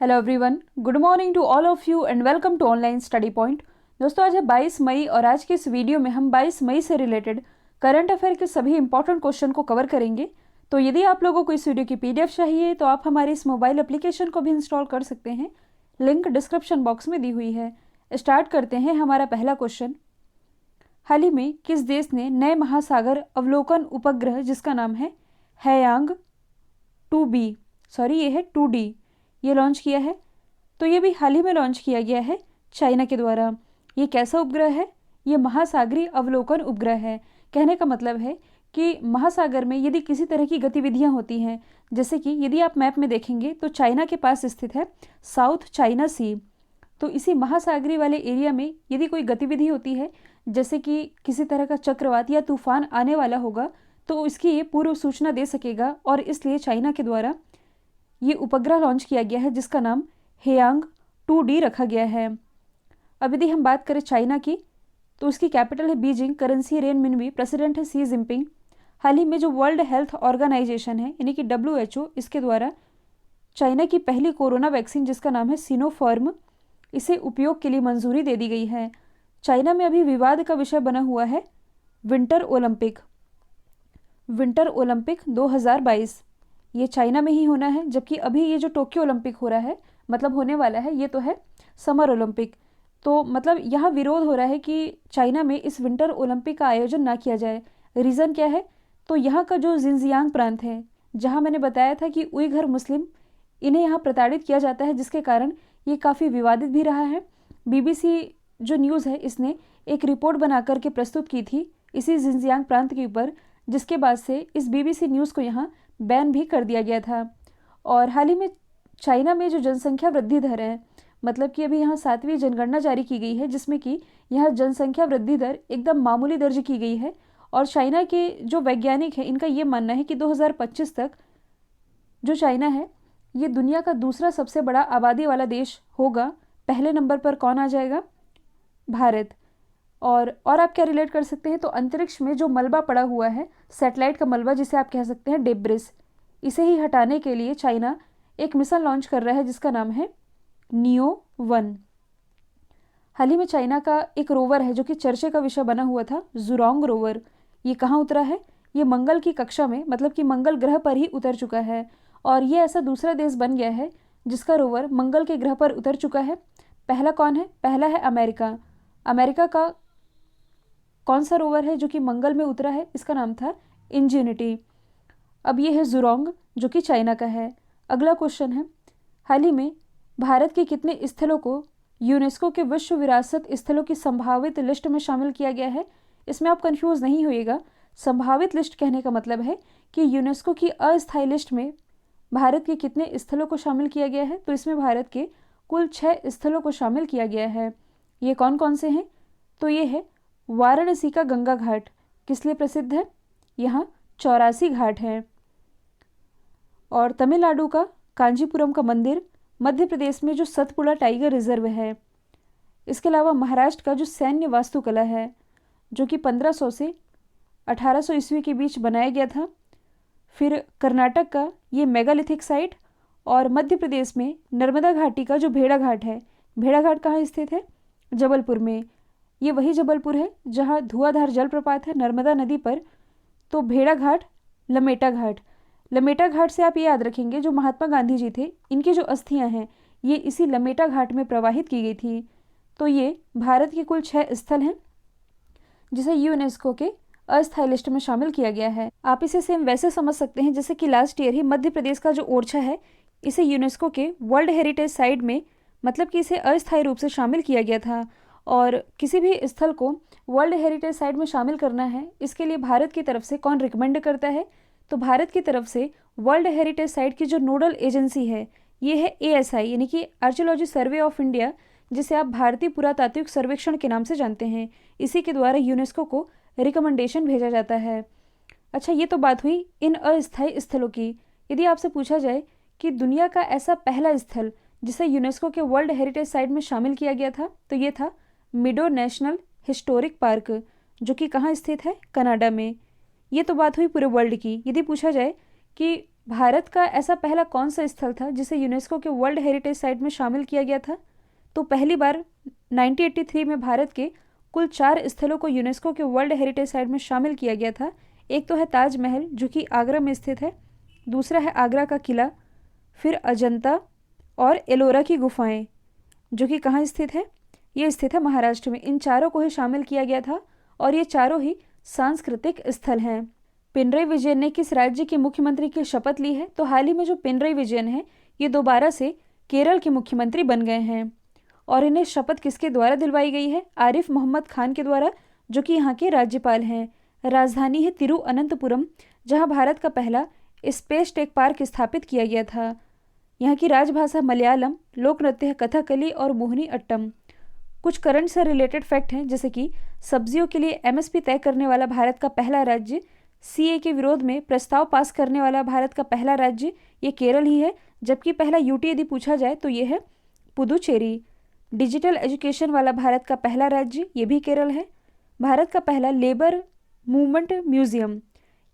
Hello everyone, good morning to all of you and welcome to online study point. दोस्तों, आज है 22 मई और आज के इस वीडियो में हम 22 मई से रिलेटेड करंट अफेयर के सभी इंपॉर्टेंट क्वेश्चन को कवर करेंगे। तो यदि आप लोगों को इस वीडियो की पीडीएफ चाहिए तो आप हमारे इस मोबाइल एप्लीकेशन को भी इंस्टॉल कर सकते हैं, लिंक डिस्क्रिप्शन बॉक्स में दी हुई है। स्टार्ट करते हैं हमारा पहला क्वेश्चन। हाल ही में किस देश ने नए महासागर अवलोकन उपग्रह जिसका नाम है हैयांग 2B ये है 2D ये लॉन्च किया है? तो ये भी हाल ही में लॉन्च किया गया है चाइना के द्वारा। ये कैसा उपग्रह है? ये महासागरीय अवलोकन उपग्रह है। कहने का मतलब है कि महासागर में यदि किसी तरह की गतिविधियां होती हैं, जैसे कि यदि आप मैप में देखेंगे तो चाइना के पास स्थित है साउथ चाइना सी। तो इसी महासागरीय वाले एरिया में यदि कोई गतिविधि होती है, जैसे कि किसी तरह का चक्रवात या तूफान आने वाला होगा, तो इसकी ये पूर्व सूचना दे सकेगा और इसलिए चाइना के द्वारा ये उपग्रह लॉन्च किया गया है जिसका नाम हैयांग 2D रखा गया है। अब यदि हम बात करें चाइना की, तो उसकी कैपिटल है बीजिंग, करेंसी रेनमिनबी, प्रेसिडेंट है शी जिनपिंग। हाल ही में जो वर्ल्ड हेल्थ ऑर्गेनाइजेशन है यानी कि WHO, इसके द्वारा चाइना की पहली कोरोना वैक्सीन जिसका नाम है सिनोफार्म, इसे उपयोग के लिए मंजूरी दे दी गई है। चाइना में अभी विवाद का विषय बना हुआ है विंटर ओलंपिक 2022। ये चाइना में ही होना है, जबकि अभी ये जो टोक्यो ओलंपिक हो रहा है, मतलब होने वाला है, ये तो है समर ओलंपिक। तो मतलब यहाँ विरोध हो रहा है कि चाइना में इस विंटर ओलंपिक का आयोजन ना किया जाए। रीज़न क्या है? तो यहाँ का जो जिनजियांग प्रांत है, जहाँ मैंने बताया था कि उइघर मुस्लिम, इन्हें यहाँ प्रताड़ित किया जाता है, जिसके कारण ये काफ़ी विवादित भी रहा है। BBC जो न्यूज़ है, इसने एक रिपोर्ट बना करके प्रस्तुत की थी इसी जिनजियांग प्रांत के ऊपर, जिसके बाद से इस BBC न्यूज़ को यहाँ बैन भी कर दिया गया था। और हाल ही में चाइना में जो जनसंख्या वृद्धि दर है, मतलब कि अभी यहाँ 7वीं जनगणना जारी की गई है, जिसमें कि यहाँ जनसंख्या वृद्धि दर एकदम मामूली दर्ज की गई है। और चाइना के जो वैज्ञानिक हैं, इनका ये मानना है कि 2025 तक जो चाइना है ये दुनिया का दूसरा सबसे बड़ा आबादी वाला देश होगा। पहले नंबर पर कौन आ जाएगा? भारत। और आप क्या रिलेट कर सकते हैं? तो अंतरिक्ष में जो मलबा पड़ा हुआ है, सैटेलाइट का मलबा जिसे आप कह सकते हैं डेब्रिस, इसे ही हटाने के लिए चाइना एक मिशन लॉन्च कर रहा है जिसका नाम है नियो-1। हाल ही में चाइना का एक रोवर है जो कि चर्चे का विषय बना हुआ था, जुरोंग रोवर। ये कहाँ उतरा है? ये मंगल की कक्षा में, मतलब कि मंगल ग्रह पर ही उतर चुका है। और ये ऐसा दूसरा देश बन गया है जिसका रोवर मंगल के ग्रह पर उतर चुका है। पहला कौन है? पहला है अमेरिका। अमेरिका का कौन सा रोवर है जो कि मंगल में उतरा है? इसका नाम था इंजेनिटी। अब ये है जुरोंग जो कि चाइना का है। अगला क्वेश्चन है, हाल ही में भारत के कितने स्थलों को यूनेस्को के विश्व विरासत स्थलों की संभावित लिस्ट में शामिल किया गया है? इसमें आप कंफ्यूज नहीं होइएगा। संभावित लिस्ट कहने का मतलब है कि यूनेस्को की अस्थायी लिस्ट में भारत के कितने स्थलों को शामिल किया गया है। तो इसमें भारत के कुल 6 स्थलों को शामिल किया गया है। ये कौन कौन से हैं? तो ये है वाराणसी का गंगा घाट। किस लिए प्रसिद्ध है? यहाँ 84 घाट हैं। और तमिलनाडु का कांचीपुरम का मंदिर, मध्य प्रदेश में जो सतपुड़ा टाइगर रिजर्व है। इसके अलावा महाराष्ट्र का जो सैन्य वास्तुकला है, जो कि 1500 से 1800 ईस्वी के बीच बनाया गया था। फिर कर्नाटक का ये मेगालिथिक साइट, और मध्य प्रदेश में नर्मदा घाटी का जो भेड़ा घाट है। भेड़ा घाट कहाँ स्थित है? जबलपुर में। ये वही जबलपुर है जहाँ धुआंधार जलप्रपात है नर्मदा नदी पर। तो भेड़ा घाट, लमेटा घाट से आप ये याद रखेंगे, जो महात्मा गांधी जी थे, इनकी जो अस्थियां हैं ये इसी लमेटा घाट में प्रवाहित की गई थी। तो ये भारत के कुल 6 स्थल हैं जिसे यूनेस्को के अस्थायी लिस्ट में शामिल किया गया है। आप इसे सेम वैसे समझ सकते हैं जैसे कि लास्ट ईयर ही मध्य प्रदेश का जो ओरछा है, इसे यूनेस्को के वर्ल्ड हेरिटेज साइट में, मतलब कि इसे अस्थायी रूप से शामिल किया गया था। और किसी भी स्थल को वर्ल्ड हेरिटेज साइट में शामिल करना है, इसके लिए भारत की तरफ से कौन रिकमेंड करता है? तो भारत की तरफ से वर्ल्ड हेरिटेज साइट की जो नोडल एजेंसी है ये है ASI यानी कि आर्कियोलॉजी सर्वे ऑफ इंडिया, जिसे आप भारतीय पुरातात्विक सर्वेक्षण के नाम से जानते हैं। इसी के द्वारा यूनेस्को को रिकमेंडेशन भेजा जाता है। अच्छा, ये तो बात हुई इन अस्थायी स्थलों की। यदि आपसे पूछा जाए कि दुनिया का ऐसा पहला स्थल जिसे यूनेस्को के वर्ल्ड हेरिटेज साइट में शामिल किया गया था, तो ये था मिडो नेशनल हिस्टोरिक पार्क, जो कि कहाँ स्थित है? कनाडा में। ये तो बात हुई पूरे वर्ल्ड की। यदि पूछा जाए कि भारत का ऐसा पहला कौन सा स्थल था जिसे यूनेस्को के वर्ल्ड हेरिटेज साइट में शामिल किया गया था? तो पहली बार 1983 में भारत के कुल 4 स्थलों को यूनेस्को के वर्ल्ड हेरिटेज साइट में शामिल किया गया था। एक तो है ताजमहल जो कि आगरा में स्थित है, दूसरा है आगरा का किला, फिर अजंता और एलोरा की गुफाएं जो कि कहाँ स्थित है? ये स्थित है महाराष्ट्र में। इन चारों को ही शामिल किया गया था और ये चारों ही सांस्कृतिक स्थल हैं। पिनरई विजयन ने किस राज्य के मुख्यमंत्री की शपथ ली है? तो हाल ही में जो पिनरई विजयन है ये दोबारा से केरल के मुख्यमंत्री बन गए हैं और इन्हें शपथ किसके द्वारा दिलवाई गई है? आरिफ मोहम्मद खान के द्वारा, जो कि यहाँ के राज्यपाल हैं। राजधानी है तिरुअनंतपुरम, जहाँ भारत का पहला स्पेस टेक पार्क स्थापित किया गया था। यहाँ की राजभाषा मलयालम, लोक नृत्य है कथकली और मोहिनी अट्टम। कुछ करंट से रिलेटेड फैक्ट हैं, जैसे कि सब्जियों के लिए एमएसपी तय करने वाला भारत का पहला राज्य, सीए के विरोध में प्रस्ताव पास करने वाला भारत का पहला राज्य ये केरल ही है, जबकि पहला यूटी यदि पूछा जाए तो ये है पुदुचेरी। डिजिटल एजुकेशन वाला भारत का पहला राज्य ये भी केरल है। भारत का पहला लेबर मूवमेंट म्यूजियम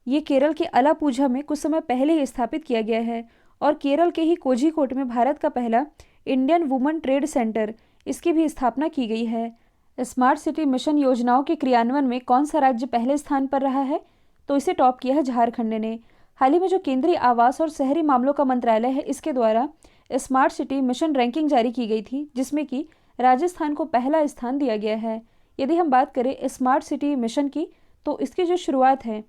ये केरल के अलापूझा में कुछ समय पहले ही स्थापित किया गया है। और केरल के ही कोझीकोड में भारत का पहला इंडियन वुमेन ट्रेड सेंटर, इसकी भी स्थापना की गई है। स्मार्ट सिटी मिशन योजनाओं के क्रियान्वयन में कौन सा राज्य पहले स्थान पर रहा है? तो इसे टॉप किया है झारखंड ने। हाल ही में जो केंद्रीय आवास और शहरी मामलों का मंत्रालय है, इसके द्वारा स्मार्ट सिटी मिशन रैंकिंग जारी की गई थी, जिसमें कि राजस्थान को पहला स्थान दिया गया है। यदि हम बात करें स्मार्ट सिटी मिशन की, तो इसकी जो शुरुआत है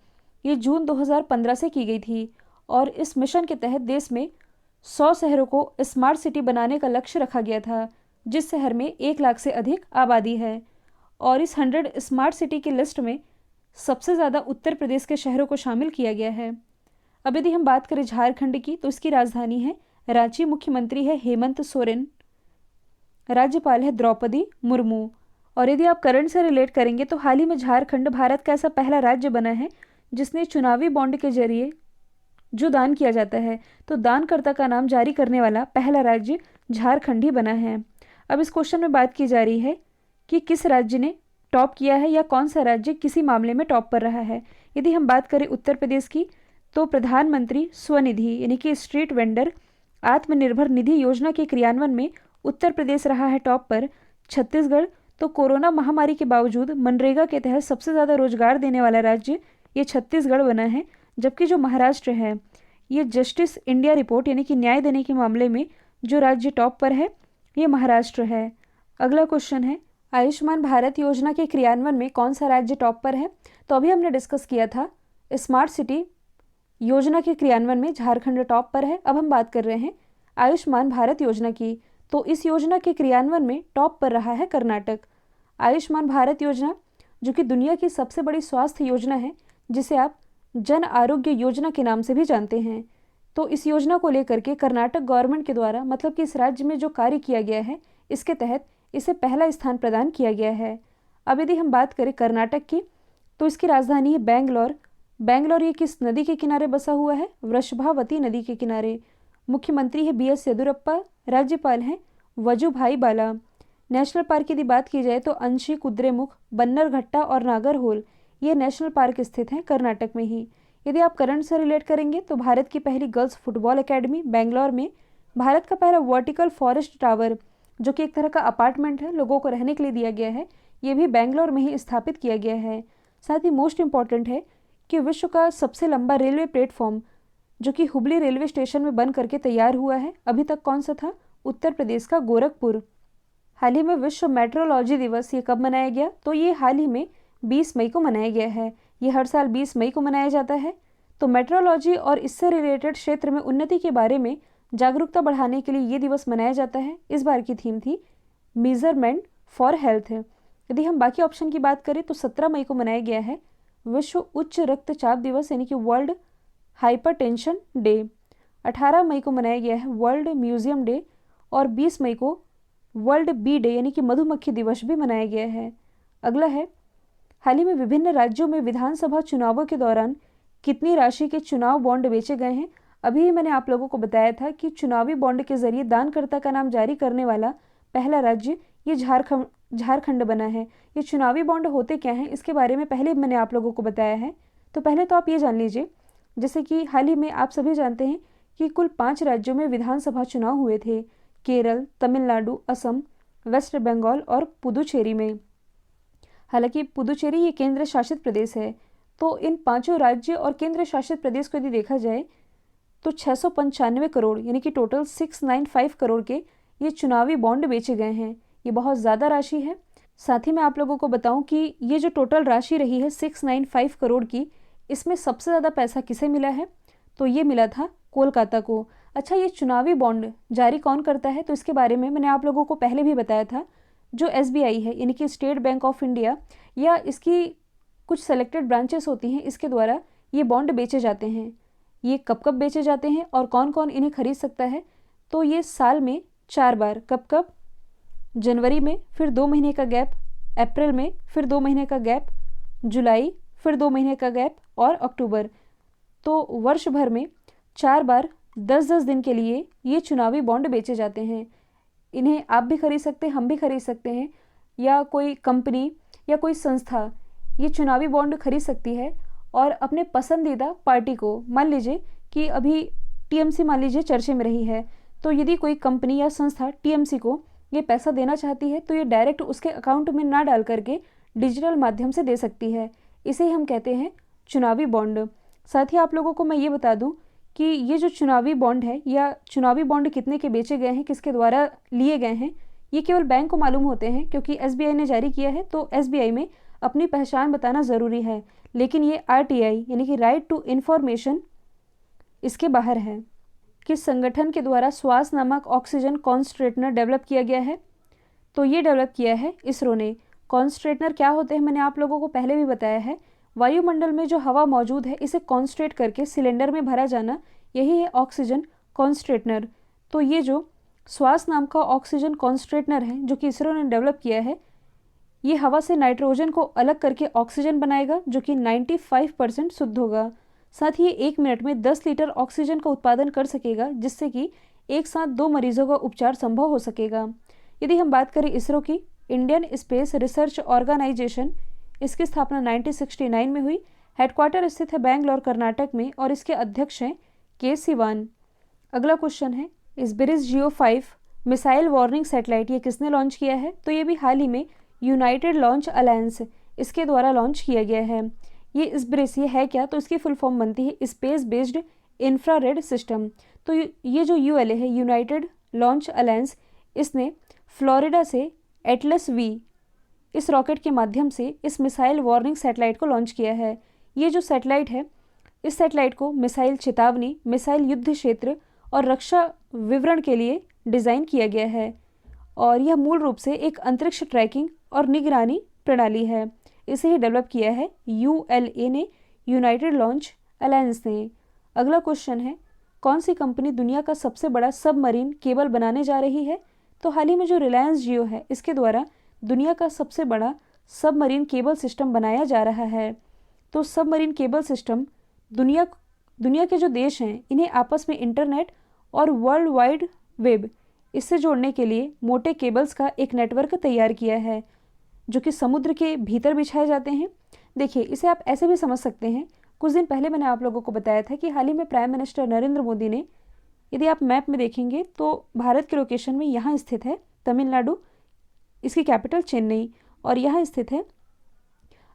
ये जून 2015 से की गई थी और इस मिशन के तहत देश में 100 शहरों को स्मार्ट सिटी बनाने का लक्ष्य रखा गया था, जिस शहर में 1 लाख से अधिक आबादी है। और इस 100 स्मार्ट सिटी की लिस्ट में सबसे ज़्यादा उत्तर प्रदेश के शहरों को शामिल किया गया है। अब यदि हम बात करें झारखंड की, तो इसकी राजधानी है रांची, मुख्यमंत्री है हेमंत सोरेन, राज्यपाल है द्रौपदी मुर्मू। और यदि आप करंट से रिलेट करेंगे तो हाल ही में झारखंड भारत का ऐसा पहला राज्य बना है जिसने चुनावी बॉन्ड के जरिए जो दान किया जाता है, तो दानकर्ता का नाम जारी करने वाला पहला राज्य झारखंड ही बना है। अब इस क्वेश्चन में बात की जा रही है कि किस राज्य ने टॉप किया है या कौन सा राज्य किसी मामले में टॉप पर रहा है। यदि हम बात करें उत्तर प्रदेश की, तो प्रधानमंत्री स्वनिधि यानी कि स्ट्रीट वेंडर आत्मनिर्भर निधि योजना के क्रियान्वयन में उत्तर प्रदेश रहा है टॉप पर। छत्तीसगढ़ तो कोरोना महामारी के बावजूद मनरेगा के तहत सबसे ज़्यादा रोजगार देने वाला राज्य ये छत्तीसगढ़ बना है। जबकि जो महाराष्ट्र है ये जस्टिस इंडिया रिपोर्ट यानी कि न्याय देने के मामले में जो राज्य टॉप पर है ये महाराष्ट्र है। अगला क्वेश्चन है, आयुष्मान भारत योजना के क्रियान्वयन में कौन सा राज्य टॉप पर है? तो अभी हमने डिस्कस किया था स्मार्ट सिटी योजना के क्रियान्वयन में झारखंड टॉप पर है। अब हम बात कर रहे हैं आयुष्मान भारत योजना की, तो इस योजना के क्रियान्वयन में टॉप पर रहा है कर्नाटक। आयुष्मान भारत योजना जो कि दुनिया की सबसे बड़ी स्वास्थ्य योजना है, जिसे आप जन आरोग्य योजना के नाम से भी जानते हैं, तो इस योजना को लेकर के कर्नाटक गवर्नमेंट के द्वारा, मतलब कि इस राज्य में जो कार्य किया गया है, इसके तहत इसे पहला स्थान प्रदान किया गया है। अब यदि हम बात करें कर्नाटक की, तो इसकी राजधानी है बेंगलोर। बेंगलोर ये किस नदी के किनारे बसा हुआ है? वृषभावती नदी के किनारे। मुख्यमंत्री है BS येदियुरप्पा, राज्यपाल हैं वजुभाई बाला। नेशनल पार्क की यदि बात की जाए तो अंशी, कुद्रेमुख, बन्नरघट्टा और नागरहोल ये नेशनल पार्क स्थित हैं कर्नाटक में ही। यदि आप करंट से रिलेट करेंगे तो भारत की पहली गर्ल्स फुटबॉल एकेडमी बेंगलोर में, भारत का पहला वर्टिकल फॉरेस्ट टावर जो कि एक तरह का अपार्टमेंट है, लोगों को रहने के लिए दिया गया है, ये भी बेंगलोर में ही स्थापित किया गया है। साथ ही मोस्ट इम्पॉर्टेंट है कि विश्व का सबसे लंबा रेलवे प्लेटफॉर्म जो कि हुबली रेलवे स्टेशन में बन करके तैयार हुआ है, अभी तक कौन सा था? उत्तर प्रदेश का गोरखपुर। हाल ही में विश्व मेट्रोलॉजी दिवस ये कब मनाया गया? तो ये हाल ही में 20 मई को मनाया गया है। ये हर साल 20 मई को मनाया जाता है। तो मेट्रोलॉजी और इससे रिलेटेड क्षेत्र में उन्नति के बारे में जागरूकता बढ़ाने के लिए ये दिवस मनाया जाता है। इस बार की थीम थी मेजरमेंट फॉर हेल्थ। यदि हम बाकी ऑप्शन की बात करें तो 17 मई को मनाया गया है विश्व उच्च रक्तचाप दिवस यानी कि वर्ल्ड हाइपरटेंशन डे। 18 मई को मनाया गया है वर्ल्ड म्यूजियम डे और 20 मई को वर्ल्ड बी डे यानी कि मधुमक्खी दिवस भी मनाया गया है। अगला है, हाल ही में विभिन्न राज्यों में विधानसभा चुनावों के दौरान कितनी राशि के चुनाव बॉन्ड बेचे गए हैं? अभी मैंने आप लोगों को बताया था कि चुनावी बॉन्ड के जरिए दानकर्ता का नाम जारी करने वाला पहला राज्य ये झारखंड बना है। ये चुनावी बॉन्ड होते क्या हैं इसके बारे में पहले मैंने आप लोगों को बताया है। तो पहले तो आप ये जान लीजिए जैसे कि हाल ही में आप सभी जानते हैं कि कुल 5 राज्यों में विधानसभा चुनाव हुए थे, केरल, तमिलनाडु, असम, वेस्ट बंगाल और पुदुचेरी में। हालांकि पुदुचेरी ये केंद्र शासित प्रदेश है। तो इन पांचों राज्य और केंद्र शासित प्रदेश को यदि देखा जाए तो 695 करोड़ यानी कि टोटल 695 करोड़ के ये चुनावी बॉन्ड बेचे गए हैं। ये बहुत ज़्यादा राशि है। साथ ही मैं आप लोगों को बताऊं कि ये जो टोटल राशि रही है 695 करोड़ की, इसमें सबसे ज़्यादा पैसा किसे मिला है? तो ये मिला था कोलकाता को। अच्छा, ये चुनावी बॉन्ड जारी कौन करता है? तो इसके बारे में मैंने आप लोगों को पहले भी बताया था। जो SBI है यानी कि स्टेट बैंक ऑफ इंडिया या इसकी कुछ सेलेक्टेड ब्रांचेस होती हैं, इसके द्वारा ये बॉन्ड बेचे जाते हैं। ये कब कब बेचे जाते हैं और कौन कौन इन्हें खरीद सकता है? तो ये साल में 4 बार। कब कब? जनवरी में, फिर 2 महीने का गैप, अप्रैल में, फिर 2 महीने का गैप, जुलाई, फिर 2 महीने का गैप और अक्टूबर। तो वर्ष भर में 4 बार 10-10 दिन के लिए ये चुनावी बॉन्ड बेचे जाते हैं। इन्हें आप भी खरीद सकते हैं, हम भी खरीद सकते हैं, या कोई कंपनी या कोई संस्था ये चुनावी बॉन्ड खरीद सकती है और अपने पसंदीदा पार्टी को, मान लीजिए कि अभी TMC मान लीजिए चर्चे में रही है, तो यदि कोई कंपनी या संस्था TMC को ये पैसा देना चाहती है तो ये डायरेक्ट उसके अकाउंट में ना डाल करके डिजिटल माध्यम से दे सकती है। इसे हम कहते हैं चुनावी बॉन्ड। साथ ही आप लोगों को मैं ये बता दूं कि ये जो चुनावी बॉन्ड है या चुनावी बॉन्ड कितने के बेचे गए हैं, किसके द्वारा लिए गए हैं, ये केवल बैंक को मालूम होते हैं क्योंकि SBI ने जारी किया है। तो SBI में अपनी पहचान बताना ज़रूरी है, लेकिन ये RTI यानी कि राइट टू इन्फॉर्मेशन इसके बाहर है। किस संगठन के द्वारा श्वास नामक ऑक्सीजन कॉन्सन्ट्रेटर डेवलप किया गया है? तो ये डेवलप किया है इसरो ने। कॉन्सन्ट्रेटर क्या होते हैं मैंने आप लोगों को पहले भी बताया है। वायुमंडल में जो हवा मौजूद है इसे कॉन्सन्ट्रेट करके सिलेंडर में भरा जाना, यही है ऑक्सीजन कॉन्सन्ट्रेटर। तो ये जो श्वास नाम का ऑक्सीजन कॉन्सन्ट्रेटर है जो कि इसरो ने डेवलप किया है, ये हवा से नाइट्रोजन को अलग करके ऑक्सीजन बनाएगा जो कि 95% शुद्ध होगा। साथ ही 1 मिनट में 10 लीटर ऑक्सीजन का उत्पादन कर सकेगा, जिससे कि एक साथ 2 मरीजों का उपचार संभव हो सकेगा। यदि हम बात करें इसरो की, इंडियन स्पेस रिसर्च ऑर्गेनाइजेशन, इसकी स्थापना 1969 में हुई। हेडक्वार्टर स्थित है बेंगलोर कर्नाटक में और इसके अध्यक्ष हैं के सिवान। अगला क्वेश्चन है, स्पिरिस GEO-5 मिसाइल वार्निंग सैटेलाइट ये किसने लॉन्च किया है? तो ये भी हाल ही में यूनाइटेड लॉन्च अलायंस इसके द्वारा लॉन्च किया गया है। ये स्पिरिस ये है क्या? तो इसकी फुल फॉर्म बनती है स्पेस बेस्ड इंफ्रारेड सिस्टम। तो ये जो ULA है, यूनाइटेड लॉन्च अलायंस, इसने फ्लोरिडा से एटलस V इस रॉकेट के माध्यम से इस मिसाइल वार्निंग सैटेलाइट को लॉन्च किया है। ये जो सैटेलाइट है, इस सैटेलाइट को मिसाइल चेतावनी, मिसाइल युद्ध क्षेत्र और रक्षा विवरण के लिए डिज़ाइन किया गया है और यह मूल रूप से एक अंतरिक्ष ट्रैकिंग और निगरानी प्रणाली है। इसे ही डेवलप किया है ULA ने, यूनाइटेड लॉन्च अलायंस ने। अगला क्वेश्चन है, कौन सी कंपनी दुनिया का सबसे बड़ा सबमरीन केबल बनाने जा रही है? तो हाल ही में जो रिलायंस जियो है, इसके द्वारा दुनिया का सबसे बड़ा सबमरीन केबल सिस्टम बनाया जा रहा है। तो सबमरीन केबल सिस्टम दुनिया के जो देश हैं, इन्हें आपस में इंटरनेट और वर्ल्ड वाइड वेब इससे जोड़ने के लिए मोटे केबल्स का एक नेटवर्क तैयार किया है जो कि समुद्र के भीतर बिछाए जाते हैं। देखिए, इसे आप ऐसे भी समझ सकते हैं, कुछ दिन पहले मैंने आप लोगों को बताया था कि हाल ही में प्राइम मिनिस्टर नरेंद्र मोदी ने, यदि आप मैप में देखेंगे तो भारत के लोकेशन में यहाँ स्थित है तमिलनाडु, इसकी कैपिटल चेन्नई, और यहाँ स्थित है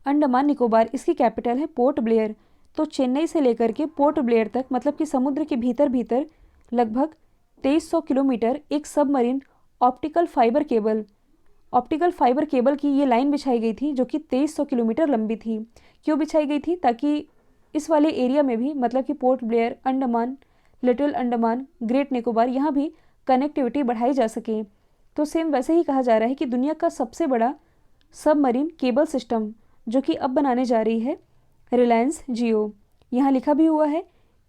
अंडमान निकोबार, इसकी कैपिटल है पोर्ट ब्लेयर। तो चेन्नई से लेकर के पोर्ट ब्लेयर तक, मतलब कि समुद्र के भीतर भीतर लगभग 2300 किलोमीटर एक सबमरीन ऑप्टिकल फाइबर केबल की ये लाइन बिछाई गई थी जो कि 2300 किलोमीटर लंबी थी। क्यों बिछाई गई थी? ताकि इस वाले एरिया में भी, मतलब कि port Blair, Andaman, little Andaman, great Nicobar, यहाँ भी कनेक्टिविटी बढ़ाई जा सके। तो सेम वैसे ही कहा जा रहा है कि दुनिया का सबसे बड़ा सबमरीन केबल सिस्टम जो कि अब बनाने जा रही है रिलायंस जियो। यहाँ लिखा भी हुआ है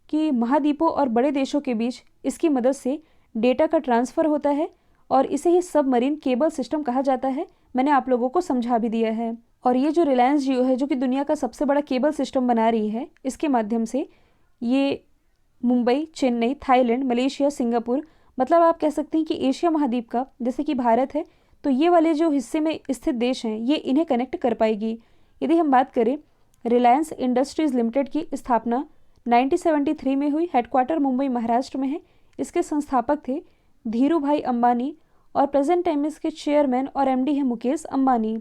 कि महाद्वीपों और बड़े देशों के बीच इसकी मदद से डेटा का ट्रांसफ़र होता है और इसे ही सबमरीन केबल सिस्टम कहा जाता है। मैंने आप लोगों को समझा भी दिया है। और ये जो रिलायंस जियो है जो कि दुनिया का सबसे बड़ा केबल सिस्टम बना रही है, इसके माध्यम से ये Mumbai, Chennai, Thailand, Malaysia, Singapore, मतलब आप कह सकते हैं कि एशिया महाद्वीप का, जैसे कि भारत है, तो ये वाले जो हिस्से में स्थित देश हैं ये इन्हें कनेक्ट कर पाएगी। यदि हम बात करें, रिलायंस इंडस्ट्रीज़ लिमिटेड की स्थापना 1973 में हुई, हेडक्वार्टर मुंबई महाराष्ट्र में है। इसके संस्थापक थे धीरू भाई अंबानी और प्रेजेंट टाइम में इसके चेयरमैन और एमडी है मुकेश अंबानी।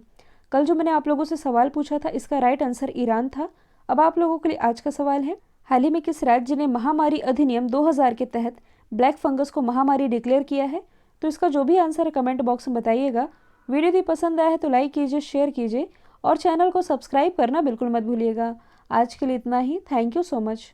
कल जो मैंने आप लोगों से सवाल पूछा था, इसका राइट आंसर ईरान था। अब आप लोगों के लिए आज का सवाल है, हाल ही में किस राज्य ने महामारी अधिनियम 2000 के तहत ब्लैक फंगस को महामारी डिक्लेयर किया है? तो इसका जो भी आंसर है कमेंट बॉक्स में बताइएगा। वीडियो यदि पसंद आया है तो लाइक कीजिए, शेयर कीजिए और चैनल को सब्सक्राइब करना बिल्कुल मत भूलिएगा। आज के लिए इतना ही। Thank you so much.